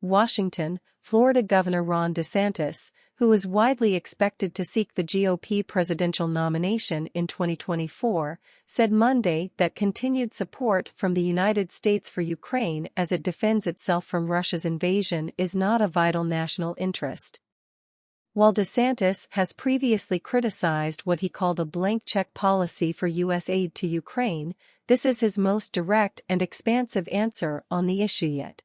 Washington, Florida Governor Ron DeSantis, who is widely expected to seek the GOP presidential nomination in 2024, said Monday that continued support from the United States for Ukraine as it defends itself from Russia's invasion is not a vital national interest. While DeSantis has previously criticized what he called a blank check policy for U.S. aid to Ukraine, this is his most direct and expansive answer on the issue yet.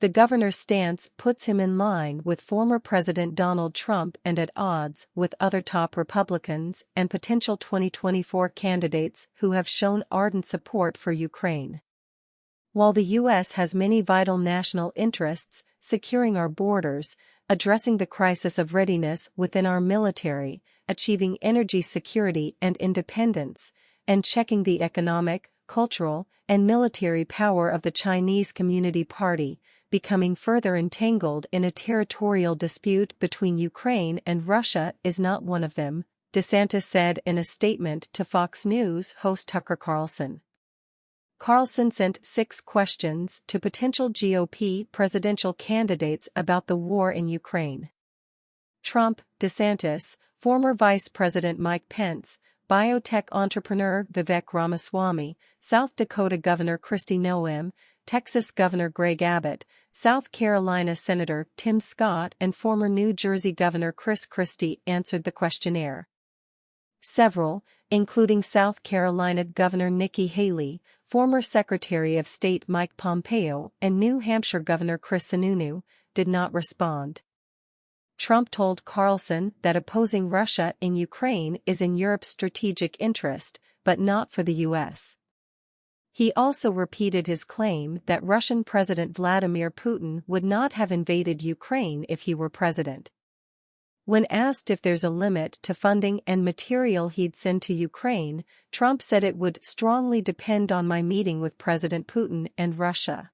The governor's stance puts him in line with former President Donald Trump and at odds with other top Republicans and potential 2024 candidates who have shown ardent support for Ukraine. While the U.S. has many vital national interests, securing our borders, addressing the crisis of readiness within our military, achieving energy security and independence, and checking the economic, cultural, and military power of the Chinese Community Party, becoming further entangled in a territorial dispute between Ukraine and Russia is not one of them, DeSantis said in a statement to Fox News host Tucker Carlson. Carlson sent 6 questions to potential GOP presidential candidates about the war in Ukraine. Trump, DeSantis, former Vice President Mike Pence, biotech entrepreneur Vivek Ramaswamy, South Dakota Governor Kristi Noem, Texas Governor Greg Abbott, South Carolina Senator Tim Scott and former New Jersey Governor Chris Christie answered the questionnaire. Several, including South Carolina Governor Nikki Haley, former Secretary of State Mike Pompeo and New Hampshire Governor Chris Sununu, did not respond. Trump told Carlson that opposing Russia in Ukraine is in Europe's strategic interest, but not for the U.S. He also repeated his claim that Russian President Vladimir Putin would not have invaded Ukraine if he were president. When asked if there's a limit to funding and material he'd send to Ukraine, Trump said it would strongly depend on my meeting with President Putin and Russia.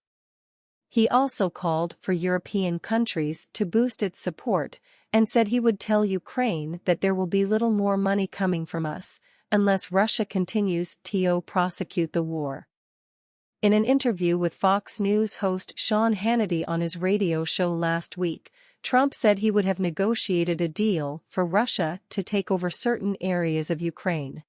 He also called for European countries to boost its support and said he would tell Ukraine that there will be little more money coming from us unless Russia continues to prosecute the war. In an interview with Fox News host Sean Hannity on his radio show last week, Trump said he would have negotiated a deal for Russia to take over certain areas of Ukraine.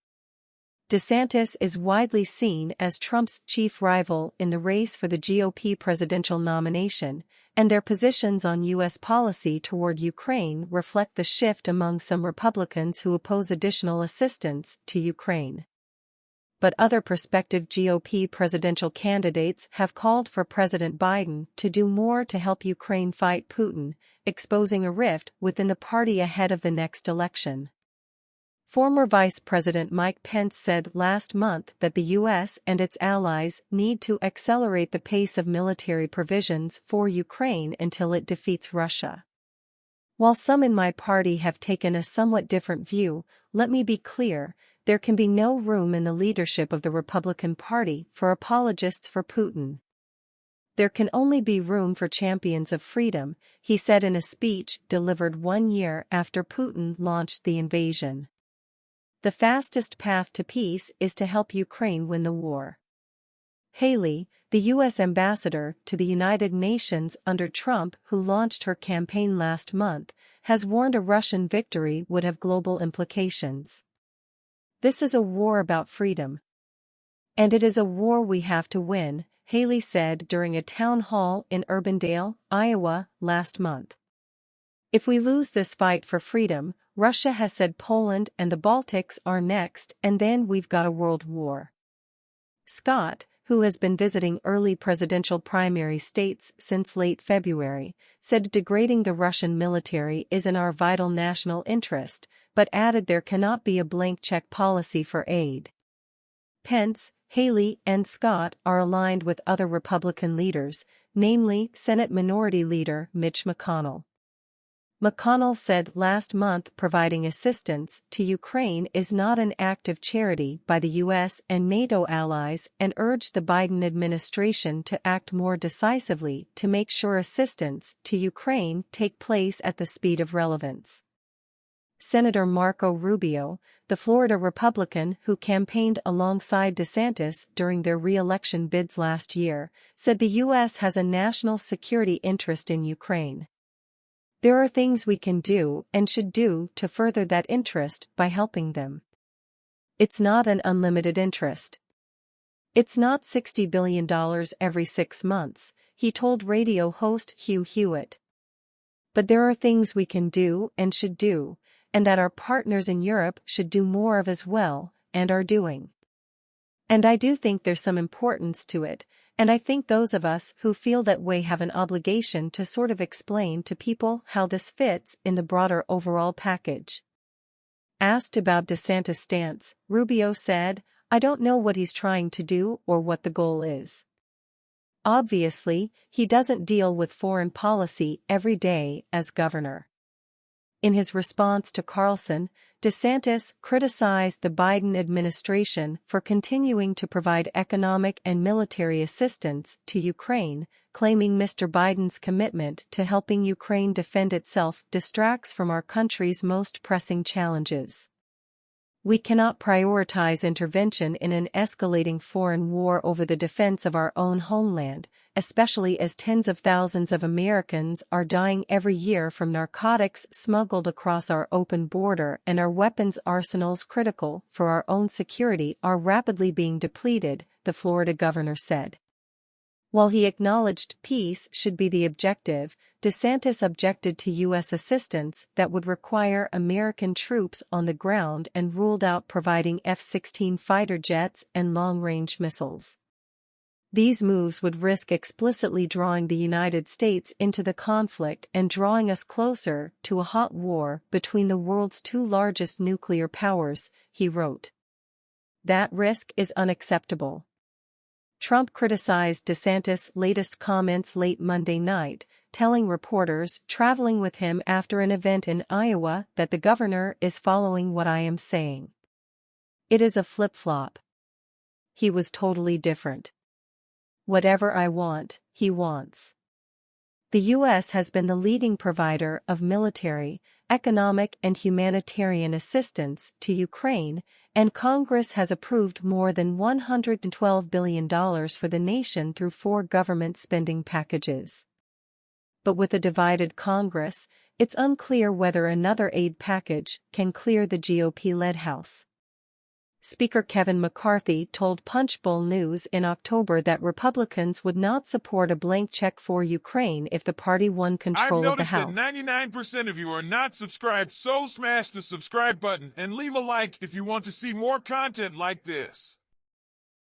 DeSantis is widely seen as Trump's chief rival in the race for the GOP presidential nomination, and their positions on U.S. policy toward Ukraine reflect the shift among some Republicans who oppose additional assistance to Ukraine. But other prospective GOP presidential candidates have called for President Biden to do more to help Ukraine fight Putin, exposing a rift within the party ahead of the next election. Former Vice President Mike Pence said last month that the U.S. and its allies need to accelerate the pace of military provisions for Ukraine until it defeats Russia. While some in my party have taken a somewhat different view, let me be clear, there can be no room in the leadership of the Republican Party for apologists for Putin. There can only be room for champions of freedom, he said in a speech delivered 1 year after Putin launched the invasion. The fastest path to peace is to help Ukraine win the war. Haley, the U.S. ambassador to the United Nations under Trump who launched her campaign last month, has warned a Russian victory would have global implications. This is a war about freedom. And it is a war we have to win, Haley said during a town hall in Urbandale, Iowa, last month. If we lose this fight for freedom, Russia has said Poland and the Baltics are next and then we've got a world war. Scott, who has been visiting early presidential primary states since late February, said degrading the Russian military is in our vital national interest, but added there cannot be a blank check policy for aid. Pence, Haley, and Scott are aligned with other Republican leaders, namely Senate Minority Leader Mitch McConnell. McConnell said last month providing assistance to Ukraine is not an act of charity by the U.S. and NATO allies and urged the Biden administration to act more decisively to make sure assistance to Ukraine take place at the speed of relevance. Senator Marco Rubio, the Florida Republican who campaigned alongside DeSantis during their re-election bids last year, said the U.S. has a national security interest in Ukraine. There are things we can do and should do to further that interest by helping them. It's not an unlimited interest. It's not $60 billion every 6 months, he told radio host Hugh Hewitt. But there are things we can do and should do, and that our partners in Europe should do more of as well, and are doing. And I do think there's some importance to it, and I think those of us who feel that way have an obligation to sort of explain to people how this fits in the broader overall package. Asked about DeSantis' stance, Rubio said, "I don't know what he's trying to do or what the goal is. Obviously, he doesn't deal with foreign policy every day as governor." In his response to Carlson, DeSantis criticized the Biden administration for continuing to provide economic and military assistance to Ukraine, claiming Mr. Biden's commitment to helping Ukraine defend itself distracts from our country's most pressing challenges. "We cannot prioritize intervention in an escalating foreign war over the defense of our own homeland, especially as tens of thousands of Americans are dying every year from narcotics smuggled across our open border and our weapons arsenals critical for our own security are rapidly being depleted," the Florida governor said. While he acknowledged peace should be the objective, DeSantis objected to U.S. assistance that would require American troops on the ground and ruled out providing F-16 fighter jets and long-range missiles. These moves would risk explicitly drawing the United States into the conflict and drawing us closer to a hot war between the world's two largest nuclear powers, he wrote. "That risk is unacceptable." Trump criticized DeSantis' latest comments late Monday night, telling reporters traveling with him after an event in Iowa that the governor is following what I am saying. "It is a flip-flop. He was totally different. Whatever I want, he wants." The U.S. has been the leading provider of military, economic and humanitarian assistance to Ukraine, and Congress has approved more than $112 billion for the nation through 4 government spending packages. But with a divided Congress, it's unclear whether another aid package can clear the GOP-led House. Speaker Kevin McCarthy told Punchbowl News in October that Republicans would not support a blank check for Ukraine if the party won control of the House. I've noticed that 99% of you are not subscribed, so smash the subscribe button and leave a like if you want to see more content like this.